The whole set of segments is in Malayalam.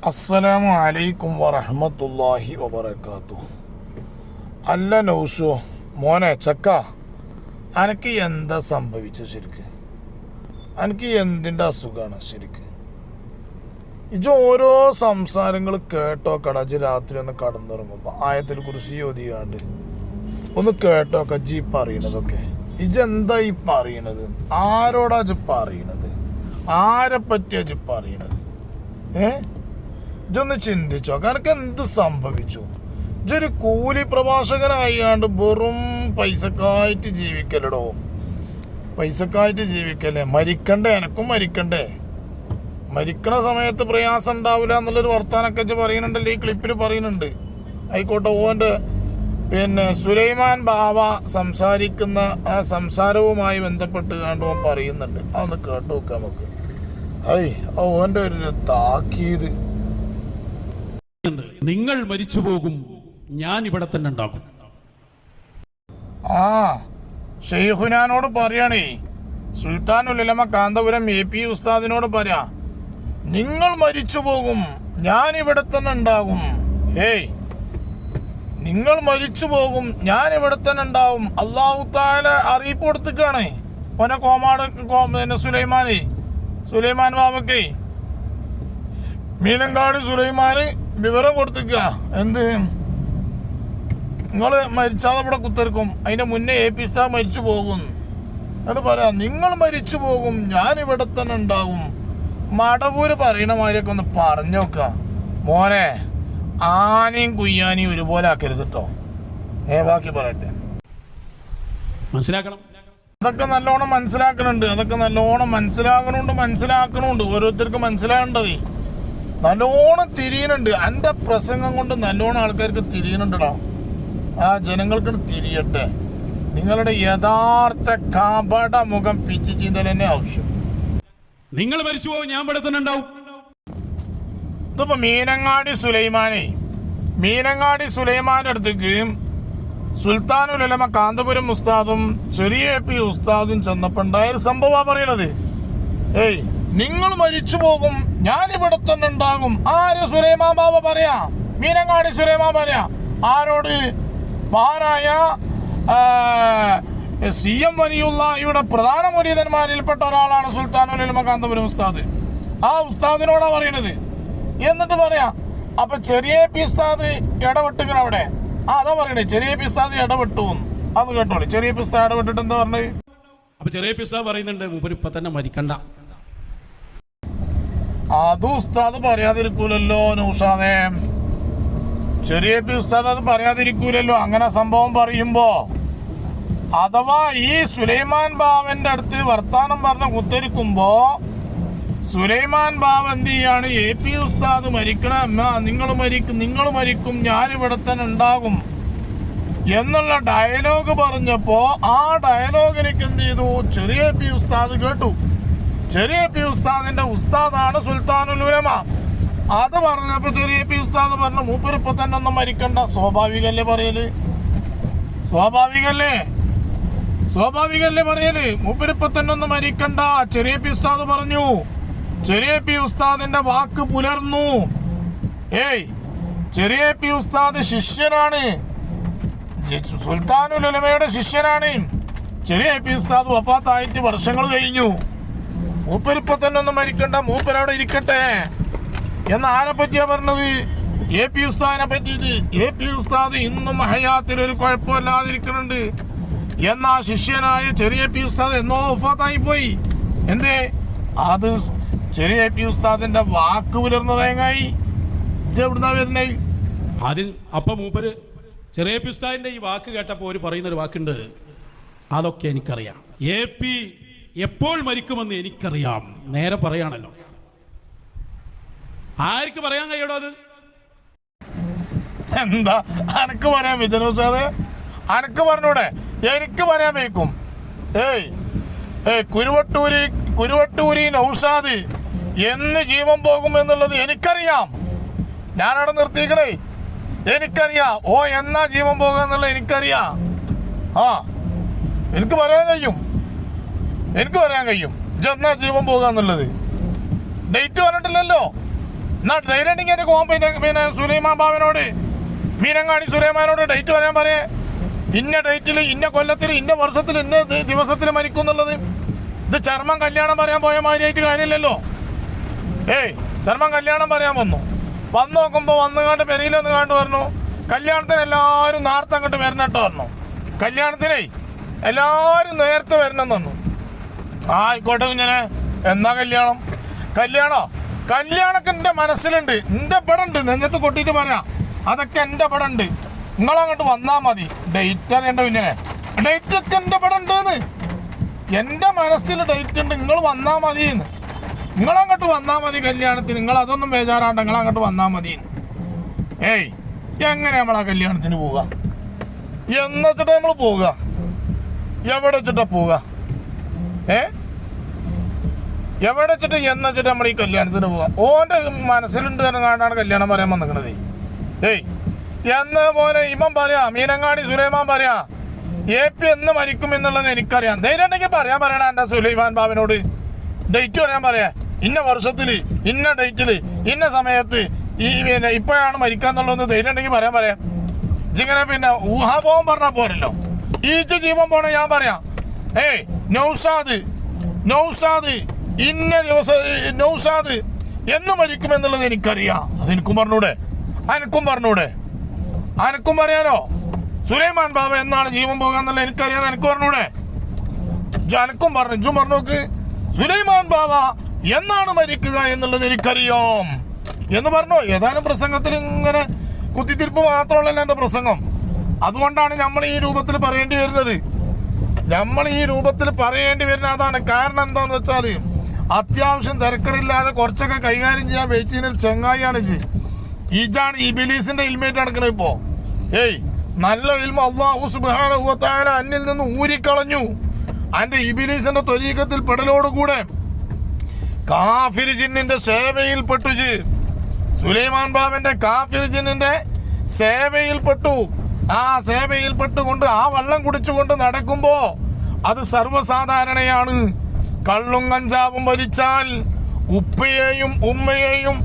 അസ്സലാമു അലൈക്കും വറഹ്മത്തുള്ളാഹി വബറകാതുഹു. അല്ല നൗസു മോനെ ചക്ക, അനക്ക് എന്താ സംഭവിച്ചത് ശരിക്ക്? അനക്ക് എന്തിൻ്റെ അസുഖമാണ് ശരിക്ക്? ഇജ് ഓരോ സംസാരങ്ങൾ കേട്ടോ കടജ് രാത്രി ഒന്ന് കടന്നുറങ്ങുമ്പോൾ ആയത്തിൽ കുറിച്ച് ഓതിയാണ്ട് ഒന്ന് കേട്ടോ കജ്ജി പറയണതൊക്കെ. ഇജെന്താ ഈ പറയണത്? ആരോടാ ഇജ് പറയണത്? ആരെ പറ്റിയാ ഇജ് പറയണത്? ഇജൊന്ന് ചിന്തിച്ചോ, കാരണം എന്ത് സംഭവിച്ചു? ഇജൊരു കൂലി പ്രഭാഷകനായാണ്ട് വെറും പൈസക്കായിട്ട് ജീവിക്കലടോ. പൈസക്കായിട്ട് ജീവിക്കല്ലേ? മരിക്കണ്ടേ? എനക്കും മരിക്കണ്ടേ? മരിക്കണ സമയത്ത് പ്രയാസം ഉണ്ടാവില്ല എന്നുള്ളൊരു വർത്താനൊക്കെ ഇജ് പറയുന്നുണ്ടല്ലോ, ഈ ക്ലിപ്പിൽ പറയുന്നുണ്ട്. ആയിക്കോട്ടെ, ഓൻ്റെ സുലൈമാൻ ബാവ സംസാരിക്കുന്ന ആ സംസാരവുമായി ബന്ധപ്പെട്ട് കണ്ട് ഓൻ പറയുന്നുണ്ട്. അതൊന്ന് കേട്ടു നോക്കാം നമുക്ക്. ഓൻ്റെ ഒരു താക്കീത്. നിങ്ങൾ മരിച്ചു പോകും, ഞാൻ ഇവിടെ തന്നെ ഉണ്ടാകും. ഷെയ്ഖുനാനോട് പറയണേ, സുൽത്താനുൽ ഉലമ കാന്തപുരം AP ഉസ്താദിനോട് പറയാ, നിങ്ങൾ മരിച്ചു പോകും, ഞാൻ ഇവിടെ തന്നെ ഉണ്ടാകും. നിങ്ങൾ മരിച്ചു പോകും, ഞാൻ ഇവിടെ തന്നെ ഉണ്ടാവും. അല്ലാഹു തആല അറിയിപ്പ് കൊടുത്തിക്കാണ് ഓനെ കോമാട് സുലൈമാൻ ബാബക്കേ, മീനങ്കാട് സുലൈമാന് വിവരം കൊടുത്തിക്ക. എന്ത്? നിങ്ങൾ മരിച്ചാതെ ഇവിടെ കുത്തിരിക്കും, അതിന്റെ മുന്നേ AP ഉസ്താദ് മരിച്ചു പോകും. എന്നിട്ട് പറയാ, നിങ്ങൾ മരിച്ചു പോകും, ഞാൻ ഇവിടെ തന്നെ ഉണ്ടാകും. മടവൂര് പറയണ മാതിരിയൊക്കെ ഒന്ന് പറഞ്ഞു നോക്ക മോനെ. ആനയും കുയ്യാനയും ഒരുപോലെ ആക്കരുത് കേട്ടോ. ബാക്കി പറയട്ടെ. മനസ്സിലാക്കണം. അതൊക്കെ നല്ലോണം മനസ്സിലാക്കണുണ്ട്. മനസ്സിലാക്കണുണ്ട്. ഓരോരുത്തർക്ക് മനസ്സിലാകേണ്ടതേ നല്ലോണം തിരിയുന്നുണ്ട്. എൻ്റെ പ്രസംഗം കൊണ്ട് നല്ലോണം ആൾക്കാർക്ക് തിരിയുന്നുണ്ടടാ. ആ ജനങ്ങൾക്ക് തിരിയട്ടെ. നിങ്ങളുടെ യഥാർത്ഥ കാബട മുഖം പിച്ച് ചീന്തൽ തന്നെ ആവശ്യം. നിങ്ങൾ മരിച്ചു പോകും, ഞാൻ ഇവിടെ തന്നെ ഉണ്ടാവും. ഇതിപ്പോ മീനങ്ങാടി സുലൈമാന്റെ അടുത്തേക്ക് സുൽത്താനുൽ ഉലമ കാന്തപുരം ഉസ്താദും ചെറിയ AP ഉസ്താദും ചെന്നപ്പോ ഉണ്ടായൊരു സംഭവമാണ് പറയണത്. നിങ്ങൾ മരിച്ചു പോകും, ഞാൻ ഇവിടെ തന്നെ ഉണ്ടാകും. ആര്? സുലൈമാൻ ബാബ പറയാ, മീനങ്ങാടി സുലൈമാൻ പറയാ. ആരോട്? മഹാനായ CM വലിയുള്ള ഇവിടെ പ്രധാന മുരീദന്മാരിൽപ്പെട്ട ഒരാളാണ് സുൽത്താനുൽ ഉലമ കാന്തപുരം ഉസ്താദ്. ആ ഉസ്താദിനോടാ പറയണത്. എന്നിട്ട് പറയാ, അപ്പൊ ചെറിയ AP ഉസ്താദ് ഇടപെട്ടുകണ അവിടെ. അതാ പറയണേ, ചെറിയ AP ഉസ്താദ് ഇടപെട്ടു. അത് കേട്ടോളൂ. ചെറിയ AP ഉസ്താദ് ഇടപെട്ടിട്ട് എന്താ പറഞ്ഞത്? അപ്പൊ ചെറിയ AP ഉസ്താദ് പറയുന്നുണ്ട്, മൂപ്പര് ഇപ്പൊ തന്നെ മരിക്കണ്ട. അത് ഉസ്താദ് പറയാതിരിക്കൂലല്ലോ നൗഷാദേ. ചെറിയ AP ഉസ്താദ് അത് പറയാതിരിക്കൂലല്ലോ. അങ്ങനെ സംഭവം പറയുമ്പോ അഥവാ ഈ സുലൈമാൻ ബാവന്റെ അടുത്ത് വർത്താനം പറഞ്ഞ് കുത്തിരിക്കുമ്പോ സുലൈമാൻ ബാവ എന്ത് ചെയ്യാണ്? AP ഉസ്താദ് മരിക്കണ, നിങ്ങൾ മരിക്കും, ഞാനിവിടെ തന്നെ ഉണ്ടാകും എന്നുള്ള ഡയലോഗ് പറഞ്ഞപ്പോ ആ ഡയലോഗ് എനിക്ക് എന്ത് ചെയ്തു? ചെറിയ AP ഉസ്താദ് കേട്ടു. ചെറിയ AP ഉസ്താദിന്റെ ഉസ്താദാണ് സുൽത്താനുൽ ഉലമ. അത് പറഞ്ഞപ്പോ ചെറിയ AP ഉസ്താദ് പറഞ്ഞു, മൂപ്പര് ഇപ്പൊ തന്നെ ഒന്നും മരിക്കണ്ട. സ്വാഭാവികല്ലേ പറയല്? മൂപ്പര് ഇപ്പൊ തന്നെ ഒന്നും മരിക്കണ്ട. ചെറിയ AP ഉസ്താദ് പറഞ്ഞു. ചെറിയ AP ഉസ്താദിന്റെ വാക്ക് പുലർന്നു. ചെറിയ AP ഉസ്താദ് ശിഷ്യനാണ്, സുൽത്താനുൽ ഉലമയുടെ ശിഷ്യനാണ്. ചെറിയ AP ഉസ്താദ് വഫാത്തായിട്ട് വർഷങ്ങൾ കഴിഞ്ഞു. മൂപ്പരിപ്പൊ തന്നെ ഒന്നും മരിക്കണ്ട, മൂപ്പരവിടെ ഇരിക്കട്ടെ എന്ന് ആരെ പറ്റിയാ പറഞ്ഞത്? AP ഉസ്താദിനെ പറ്റിയിട്ട്. AP ഉസ്താദ് ഇന്നും ഹയാത്തിൽ ഒരു കുഴപ്പമില്ലാതിരിക്കുന്നുണ്ട്. എന്നാ ശിഷ്യനായ ചെറിയ AP ഉസ്താദ് എന്നോ വഫാത്തായി പോയി. എന്തേ? അത് ചെറിയ AP ഉസ്താദിന്റെ വാക്ക് പുലർന്ന തേങ്ങായി. എവിടുന്നാ വരുന്നേ? അപ്പൊ മൂപ്പര് ചെറിയ AP ഉസ്താദിന്റെ ഈ വാക്ക് കേട്ടപ്പോ ഒരു പറയുന്നൊരു വാക്കുണ്ട്, അതൊക്കെ എനിക്കറിയാം. AP എപ്പോൾ മരിക്കുമെന്ന് എനിക്കറിയാം. നേരെ പറയാണല്ലോ. ആർക്ക് പറയാൻ കഴിയടോ അത്? എന്താ അനക്ക് പറയാൻ വിജനോസാദ്? അനക്ക് പറഞ്ഞൂടെ? എനിക്ക് പറയാൻ വയ്ക്കും. കുരുവട്ടൂരി നൗഷാദ് എന്ന് ജീവൻ പോകും എന്നുള്ളത് എനിക്കറിയാം. ഞാനവിടെ നിർത്തിക്കണേ. എനിക്കറിയാം. എന്നാ ജീവൻ പോകുക എന്നുള്ളത് എനിക്കറിയാം. എനിക്ക് പറയാൻ കഴിയും. ഇജെന്നാ ജീവൻ പോകുക എന്നുള്ളത്. ഡേറ്റ് പറഞ്ഞിട്ടില്ലല്ലോ. എന്നാ ധൈര്യം ഉണ്ടെങ്കിൽ എന്റെ പിന്നെ സുലൈമാൻ ബാബനോട്, മീനങ്ങാടി സുലൈമാനോട് ഡേറ്റ് പറയാൻ പറയേ. ഇന്ന ഡേറ്റിൽ, ഇന്ന കൊല്ലത്തിൽ, ഇന്ന വർഷത്തിൽ, ഇന്ന ദിവസത്തിൽ മരിക്കും എന്നുള്ളത്. ഇത് ചർമ്മം കല്യാണം പറയാൻ പോയ മാതിരിയായിട്ട് കാര്യമില്ലല്ലോ. ചർമ്മം കല്യാണം പറയാൻ വന്നു നോക്കുമ്പോൾ വന്നുകാണ്ട് പെരയിലൊന്ന് കാണ്ട് പറഞ്ഞു കല്യാണത്തിന് എല്ലാവരും നേരത്തെ അങ്ങോട്ട് വരണം കേട്ടോ പറഞ്ഞു. കല്യാണത്തിനേ എല്ലാവരും നേരത്തെ വരണം തന്നു. ആയിക്കോട്ടെ കുഞ്ഞനെ, എന്നാ കല്യാണമൊക്കെ എൻ്റെ മനസ്സിലുണ്ട്, എൻ്റെ ഇവിടെ ഉണ്ട്, നെഞ്ഞത്ത് കൊട്ടിയിട്ട് പറയാം. അതൊക്കെ എൻ്റെ ഇവിടെ ഉണ്ട്, നിങ്ങളങ്ങോട്ട് വന്നാൽ മതി. ഡേറ്റ് അറിയണ്ട കുഞ്ഞനെ, ഡേറ്റൊക്കെ എൻ്റെ ഇവിടെ ഉണ്ടെന്ന്, എൻ്റെ മനസ്സിൽ ഡേറ്റ് ഉണ്ട്, നിങ്ങൾ വന്നാൽ മതിയെന്ന്. നിങ്ങളങ്ങോട്ട് വന്നാൽ മതി കല്യാണത്തിന്, നിങ്ങൾ അതൊന്നും ബേജാറാണ്ട് നിങ്ങളങ്ങോട്ട് വന്നാൽ മതിയെന്ന്. എങ്ങനെ നമ്മളാ കല്യാണത്തിന് പോവുക? എന്നുവെച്ചിട്ടാ നമ്മൾ പോവുക? എവിടെ വെച്ചിട്ടാ പോവുക? എവിടെ വെച്ചിട്ട് എന്നുവെച്ചിട്ട് നമ്മൾ ഈ കല്യാണത്തിന് പോവുക? ഓൻ്റെ മനസ്സിലുണ്ട് കാണാണ് കല്യാണം പറയാൻ വന്നിക്കണത്. എന്ന പോലെ ഇവൻ പറയാ, മീനങ്ങാടി സുലൈമാൻ പറയാ AP എന്ന് മരിക്കും എന്നുള്ളത് എനിക്കറിയാം. ധൈര്യം ഉണ്ടെങ്കിൽ പറയണ എൻ്റെ സുലൈമാൻ ബാബനോട് ഡേറ്റ് പറയാൻ പറയാ. ഇന്ന വർഷത്തിൽ, ഇന്ന ഡേറ്റിൽ, ഇന്ന സമയത്ത് പിന്നെ ഇപ്പോഴാണ് മരിക്കാന്നുള്ളതെന്ന് ധൈര്യം ഉണ്ടെങ്കിൽ പറയാം. ഇങ്ങനെ പിന്നെ ഊഹാപോഹം പറഞ്ഞാൽ പോരല്ലോ. ഈച്ച് ജീവൻ പോണ ഞാൻ പറയാം. നൗഷാദ് ഇന്ന ദിവസം നൗഷാദ് എന്ന് മരിക്കുമെന്നുള്ളത് എനിക്കറിയാം. അതെനിക്കും പറയാനോ? സുലൈമാൻ ബാബ എന്നാണ് ജീവൻ പോകാന്നുള്ളത് എനിക്കറിയാം, എനിക്ക് പറഞ്ഞൂടെ? അനക്കും പറഞ്ഞു നോക്ക്, സുലൈമാൻ ബാബ എന്നാണ് മരിക്കുക എന്നുള്ളത് എനിക്കറിയാം എന്ന് പറഞ്ഞു. ഏതാനും പ്രസംഗത്തിൽ ഇങ്ങനെ കുത്തിത്തിരിപ്പ് മാത്രമല്ലല്ലോ എൻ്റെ പ്രസംഗം. അതുകൊണ്ടാണ് നമ്മൾ ഈ രൂപത്തിൽ പറയേണ്ടി വരുന്നത്. അതാണ്. കാരണം എന്താന്ന് വെച്ചാൽ അത്യാവശ്യം തിരക്കടില്ലാതെ കുറച്ചൊക്കെ കൈകാര്യം ചെയ്യാൻ വെച്ചിന് ചെങ്ങായിയാണ് ഇജാണ് ഇബിലീസിന്റെ ഇൽമേറ്റ് നടക്കണത് ഇപ്പോ. നല്ല ഇൽമ അല്ലാഹു സുബ്ഹാനഹു വ തആല അന്നിൽ നിന്ന് ഊരിക്കളഞ്ഞു. അന്റെ ഇബിലീസിന്റെ ത്വരീഖത്തിൽ പെടലോടുകൂടെ കാഫിർ ജിന്നിന്റെ സേവയിൽപ്പെട്ടു. സുലൈമാൻ ബാബന്റെ കാഫിർ ജിന്നിന്റെ സേവയിൽപ്പെട്ടു. ആ സേവയിൽപ്പെട്ടുകൊണ്ട് ആ വെള്ളം കുടിച്ചുകൊണ്ട് നടക്കുമ്പോ അത് സർവ്വസാധാരണയാണ്. കള്ളും കഞ്ചാവും വലിച്ചാൽ ഉപ്പയെയും ഉമ്മയെയും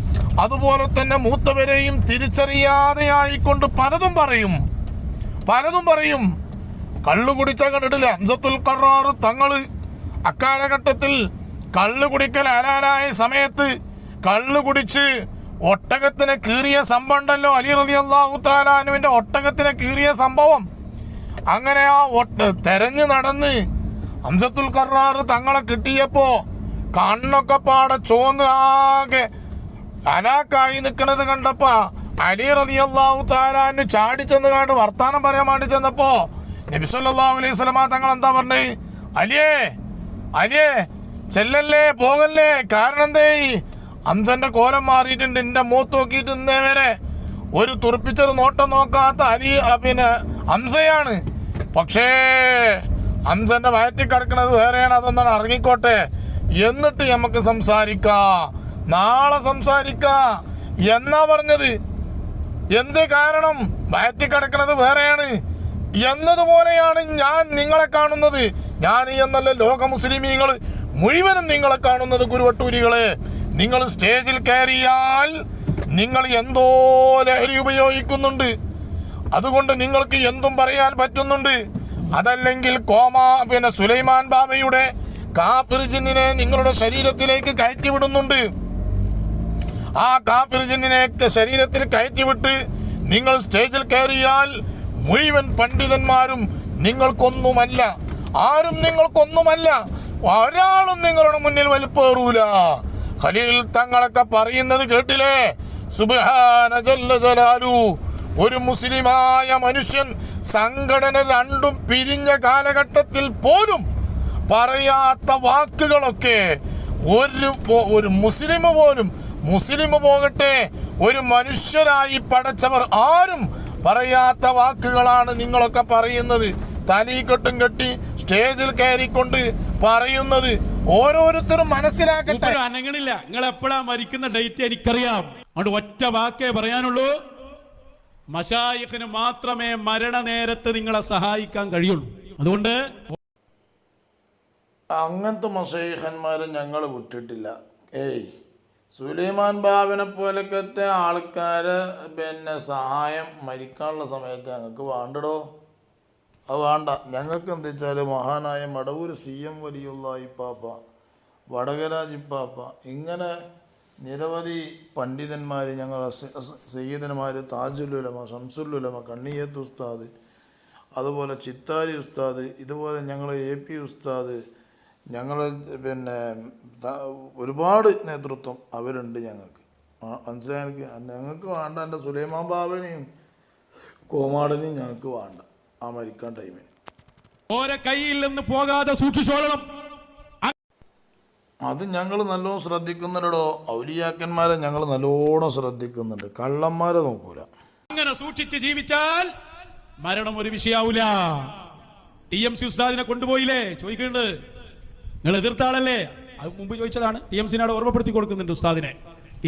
അതുപോലെ തന്നെ മൂത്തവരെയും തിരിച്ചറിയാതെയായിക്കൊണ്ട് പലതും പറയും. കള്ളു കുടിച്ച കണ്ടിട്ടില്ല ഹംസത്തുൽ ഖറാർ തങ്ങള് അക്കാലഘട്ടത്തിൽ കള്ളു കുടിക്കൽ ഹലാലായ സമയത്ത് കള്ളു കുടിച്ച് ഒട്ടകത്തിനെ കീറിയ സംഭവം ഉണ്ടല്ലോ. അലി റളിയല്ലാഹു തആല അൻഹുവിന്റെ ഒട്ടകത്തിനെ കീറിയ സംഭവം. അങ്ങനെ ആ തെരഞ്ഞു നടന്ന് ഹംസത്തുൽ ഖറാർ തങ്ങളെ കിട്ടിയപ്പോ കണ്ണൊക്കെ പാടെ ചോന്ന് ആകെ അനാക്കായി നിൽക്കുന്നത് കണ്ടപ്പോ അലി റളിയല്ലാഹു തആല അൻഹു ചാടിച്ചെന്ന് കണ്ട് വർത്താനം പറയാൻ വേണ്ടി ചെന്നപ്പോ നബി സല്ലല്ലാഹു അലൈഹി വസല്ലമ തങ്ങൾ എന്താ പറഞ്ഞേ? അലിയേ ചെല്ലല്ലേ, പോകല്ലേ. കാരണം എന്തേ? ഹംസന്റെ കോലം മാറിയിട്ടുണ്ട്. എന്റെ മൂത്ത് നോക്കിയിട്ട് ഇന്നേ വരെ ഒരു തുറപ്പിച്ചൊരു നോട്ടം നോക്കാത്ത പിന്നെ ഹംസയാണ്. പക്ഷേ ഹംസന്റെ വയറ്റിൽ കിടക്കുന്നത് വേറെയാണ്. അതൊന്നാണ് ഇറങ്ങിക്കോട്ടെ, എന്നിട്ട് നമുക്ക് നാളെ സംസാരിക്കാം എന്നാ പറഞ്ഞത്. എന്ത് കാരണം? വയറ്റിൽ കിടക്കുന്നത് വേറെയാണ് എന്നതുപോലെയാണ് ഞാൻ നിങ്ങളെ കാണുന്നത്. ഞാൻ എന്നല്ല, ലോക മുസ്ലിമീങ്ങൾ മുഴുവനും നിങ്ങളെ കാണുന്നത്. കുരുവട്ടൂരികളെ, നിങ്ങൾ സ്റ്റേജിൽ കയറിയാൽ നിങ്ങൾ എന്തോ ലഹരി ഉപയോഗിക്കുന്നുണ്ട്. അതുകൊണ്ട് നിങ്ങൾക്ക് എന്തും പറയാൻ പറ്റുന്നുണ്ട്. അതല്ലെങ്കിൽ പിന്നെ സുലൈമാൻ ബാബയുടെ കാഫിർ ജിന്നിനെ നിങ്ങളുടെ ശരീരത്തിലേക്ക് കയറ്റിവിടുന്നുണ്ട്. ആ കാഫിർ ജിന്നിനെ ശരീരത്തിൽ കയറ്റിവിട്ട് നിങ്ങൾ സ്റ്റേജിൽ കയറിയാൽ മുഴുവൻ പണ്ഡിതന്മാരും നിങ്ങൾക്കൊന്നുമല്ല, ആരും നിങ്ങൾക്കൊന്നുമല്ല, ഒരാളും നിങ്ങളുടെ മുന്നിൽ വലിപ്പേറൂല. ഖലീൽ തങ്ങളൊക്കെ പറയുന്നത് കേട്ടില്ലേ? സുബ്ഹാന ജല്ല ജലാലു. ഒരു മുസ്ലിമായ മനുഷ്യൻ സംഘടന രണ്ടും പിരിഞ്ഞ കാലഘട്ടത്തിൽ പോലും പറയാത്ത വാക്കുകളൊക്കെ ഒരു മുസ്ലിം പോകട്ടെ, ഒരു മനുഷ്യരായി പടച്ചവർ ആരും പറയാത്ത വാക്കുകളാണ് നിങ്ങളൊക്കെ പറയുന്നത്. തലീക്കെട്ടും കെട്ടി സ്റ്റേജിൽ കയറിക്കൊണ്ട് പറയുന്നത് ഓരോരുത്തരും മനസ്സിലാക്കട്ടെ. അനങ്ങണില്ല. നിങ്ങൾ എപ്പോഴാ മരിക്കുന്ന ഡേറ്റ് എനിക്കറിയാം. അതുകൊണ്ട് ഒറ്റ വാക്കേ പറയാനുള്ളൂ, മശായിഖിന് മാത്രമേ മരണനേരത്ത് നിങ്ങളെ സഹായിക്കാൻ കഴിയുള്ളൂ. അതുകൊണ്ട് അങ്ങനത്തെ മശായിഖന്മാരെ ഞങ്ങൾ വിട്ടിട്ടില്ല. സുലൈമാൻ ബാബിനെ പോലത്തെ ആൾക്കാര് സഹായം മരിക്കാനുള്ള സമയത്ത് ഞങ്ങൾക്ക് വേണ്ടടോ. അത് വേണ്ട. ഞങ്ങൾക്ക് എന്താ വെച്ചാൽ മഹാനായ മടവൂർ CM വലിയുള്ള ഇപ്പാപ്പ, വടകര ജിപ്പാപ്പ, ഇങ്ങനെ നിരവധി പണ്ഡിതന്മാർ, ഞങ്ങൾ സയ്യിദന്മാർ, താജുലുലമ, ഷംസുലുലമ, കണ്ണിയത്ത് ഉസ്താദ്, അതുപോലെ ചിത്താരി ഉസ്താദ്, ഇതുപോലെ ഞങ്ങൾ AP ഉസ്താദ്, ഞങ്ങൾ ഒരുപാട് നേതൃത്വം അവരുണ്ട് ഞങ്ങൾക്ക്. മനസ്സിലായി എനിക്ക്. ഞങ്ങൾക്ക് വേണ്ട എൻ്റെ സുലൈമാൻ ബാബനെയും കോമാടനെയും ഞങ്ങൾക്ക് വേണ്ട ആ മരിക്കാൻ ടൈമിന്. ഓരോ കയ്യിൽ നിന്ന് പോകാതെ സൂക്ഷിച്ചോളണം. അത് ഞങ്ങൾ നല്ലോണം ശ്രദ്ധിക്കുന്നുണ്ടോ. ഔലിയാക്കന്മാരെ ഞങ്ങൾ നല്ലോണം ശ്രദ്ധിക്കുന്നുണ്ട്. കള്ളന്മാരെ നോക്കൂല. അങ്ങനെ സൂക്ഷിച്ച് ജീവിച്ചാൽ മരണം ഒരു വിഷയാവൂല. TMC ഉസ്താദിനെ കൊണ്ടുപോയില്ലേ, ചോദിക്കുന്നുണ്ട്. നിങ്ങൾ എതിർത്ത ആളല്ലേ? അത് മുമ്പ് ചോദിച്ചതാണ്. TMCനോട് ഓർമ്മപ്പെടുത്തി കൊടുക്കുന്നുണ്ട് ഉസ്താദിനെ.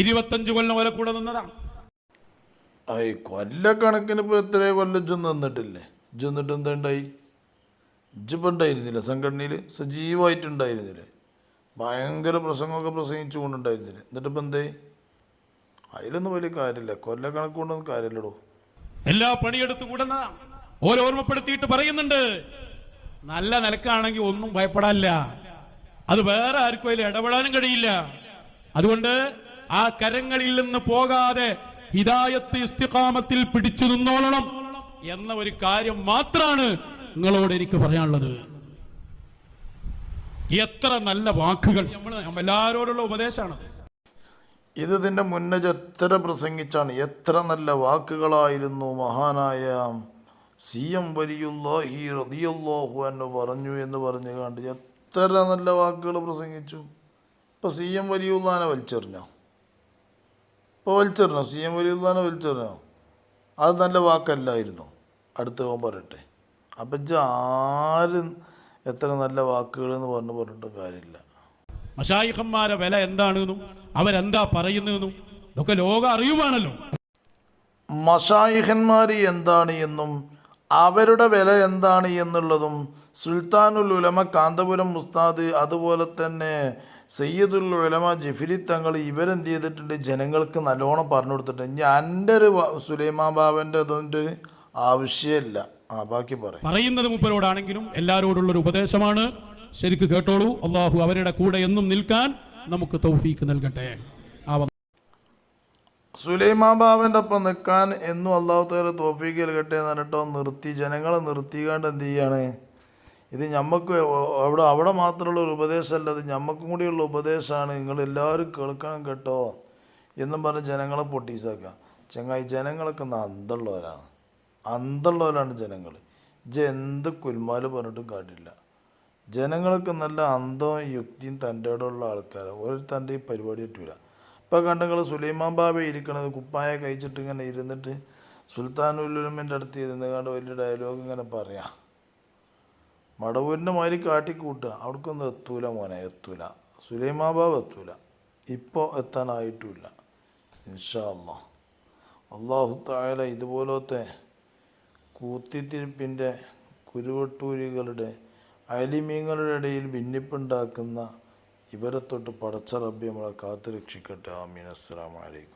25 കൊല്ലം വരെ കൂടെ നിന്നതാണ്. കൊല്ലക്കണക്കിന് ഇപ്പോൾ എത്രയോ കൊല്ലം ഇജ്ജ് നിന്നിട്ടില്ലേ? ഇജ്ജ് നിന്നിട്ട് എന്താ ഉണ്ടായി? ഇജ്ജിപ്പോൾ ഉണ്ടായിരുന്നില്ല സംഘടനയിൽ, സജീവമായിട്ടുണ്ടായിരുന്നില്ലേ? ഭയങ്കര പ്രസംഗമൊക്കെ പ്രസംഗിച്ചു കൊണ്ടുണ്ടായിരുന്നില്ലേ? എന്നിട്ട് ഇപ്പം എന്തേ? അതിലൊന്നും വലിയ കാര്യമില്ല. കൊല്ലക്കണക്ക് കൊണ്ടൊന്നും കാര്യമില്ലടോ. എല്ലാ പണിയെടുത്ത് കൂടെ ഓരോർമ്മപ്പെടുത്തിയിട്ട് പറയുന്നുണ്ട്, നല്ല നിലക്കാണെങ്കിൽ ഒന്നും ഭയപ്പെടാനില്ല. അത് വേറെ ആർക്കും അതിൽ ഇടപെടാനും കഴിയില്ല. അതുകൊണ്ട് ആ കരങ്ങളിൽ നിന്ന് പോകാതെ ഹിദായത്ത് ഇസ്തിഖാമത്തിൽ പിടിച്ചു നിന്നോളണം എന്ന ഒരു കാര്യം മാത്രമാണ് നിങ്ങളോട് എനിക്ക് പറയാനുള്ളത്. എത്ര നല്ല വാക്കുകൾ എല്ലാവരോടുള്ള ഉപദേശമാണ് ഇത്. ഇതിൻ്റെ മുന്നേ എത്ര പ്രസംഗിച്ചാണ്, എത്ര നല്ല വാക്കുകളായിരുന്നു മഹാനായ CM വലിയുല്ലാഹി റളിയല്ലാഹു അൻഹു പറഞ്ഞു എന്ന് പറഞ്ഞു കണ്ട് എത്ര നല്ല വാക്കുകൾ പ്രസംഗിച്ചു. ഇപ്പോൾ CM വലിയുള്ളാനെ വലിച്ചെറിഞ്ഞോ? CM വലിയുള്ളാനെ വലിച്ചെറിഞ്ഞോ? അത് നല്ല വാക്കല്ലായിരുന്നു. അടുത്ത പോകാൻ പറയട്ടെ. അപ്പം ആര് എത്ര നല്ല വാക്കുകൾ എന്ന് പറഞ്ഞിട്ട് കാര്യമില്ല. മശായിഖന്മാരെ വില എന്താണെന്നും അവരെന്താ പറയുന്നതെന്നും ഇതൊക്കെ ലോകം അറിയുവാണല്ലോ. മശായിഖന്മാർ എന്താണ് എന്നും അവരുടെ വില എന്താണ് എന്നുള്ളതും സുൽത്താനുൽ ഉലമ കാന്തപുരം ഉസ്താദ്, അതുപോലെ തന്നെ സയ്യിദുൽ ഉലമ ജിഫിരി തങ്ങൾ, ഇവരെന്ത് ചെയ്തിട്ടുണ്ട്? ജനങ്ങൾക്ക് നല്ലോണം പറഞ്ഞു കൊടുത്തിട്ടുണ്ട്. ഇനി എൻ്റെ ഒരു സുലൈമാൻ ബാബൻ്റെ അതിൻ്റെ ആവശ്യമില്ല. ബാക്കി പറയുന്നത് മൂപ്പരോടാണെങ്കിലും എല്ലാവരോടുള്ളൊരു ഉപദേശമാണ്. ശരിക്ക് കേട്ടോളൂ. അള്ളാഹു അവരുടെ കൂടെ എന്നും നിൽക്കാൻ നമുക്ക് തൗഫീക്ക് നൽകട്ടെ. സുലൈമാൻ ബാബൻ്റെ ഒപ്പം നിൽക്കാൻ എന്നും അള്ളാഹു തആല തൗഫീക്ക് നൽകട്ടെ എന്ന് പറഞ്ഞിട്ടോ നിർത്തി. ജനങ്ങളെ നിർത്തിക്കാണ്ട് എന്ത് ചെയ്യാണ്? ഇത് ഞമ്മക്ക് അവിടെ മാത്രമുള്ള ഒരു ഉപദേശമല്ല, അത് ഞമ്മക്കും കൂടിയുള്ള ഉപദേശമാണ്. നിങ്ങളെല്ലാവരും കേൾക്കണം കേട്ടോ എന്നും പറഞ്ഞ് ജനങ്ങളെ പൊട്ടീസാക്കുക. ചങ്ങായി, ജനങ്ങളൊക്കെ അന്തമുള്ളവരാണ് ജനങ്ങൾ. എന്ത് കുൽമാല് പറഞ്ഞിട്ടും കാര്യമില്ല. ജനങ്ങൾക്ക് നല്ല അന്തവും യുക്തിയും തൻ്റെ ഇടമുള്ള ആൾക്കാരാണ്. ഒരു തൻ്റെ ഈ പരിപാടി പറ്റൂല. ഇപ്പം കണ്ടെങ്കിൽ സുലൈമാൻ ബാബ ഇരിക്കണത് കുപ്പായ കഴിച്ചിട്ട് ഇങ്ങനെ ഇരുന്നിട്ട് സുൽത്താനുൽ ഉലമൻ്റെ അടുത്ത് ഇരുന്ന് കണ്ട് വലിയ ഡയലോഗ് ഇങ്ങനെ പറയാം. മടവൂരിൻ്റെ മാതിരി കാട്ടിക്കൂട്ടുക. അവിടേക്കൊന്നും എത്തൂല മോനെ, എത്തൂല. സുലൈമാൻ ബാബ എത്തൂല. ഇപ്പോൾ എത്താനായിട്ടുമില്ല. ഇൻഷാ അല്ലാഹ്. അല്ലാഹു തആല ഇതുപോലത്തെ കൂത്തിത്തിരിപ്പിൻ്റെ കുരുവട്ടൂരികളുടെ അലിമീങ്ങളുടെ ഇടയിൽ ഭിന്നിപ്പുണ്ടാക്കുന്ന ഇവരെ തൊട്ട് പടച്ച റബ്ബി നമ്മളെ കാത്തു രക്ഷിക്കട്ടെ. ആമീൻ. അസ്സലാമു അലൈക്കും.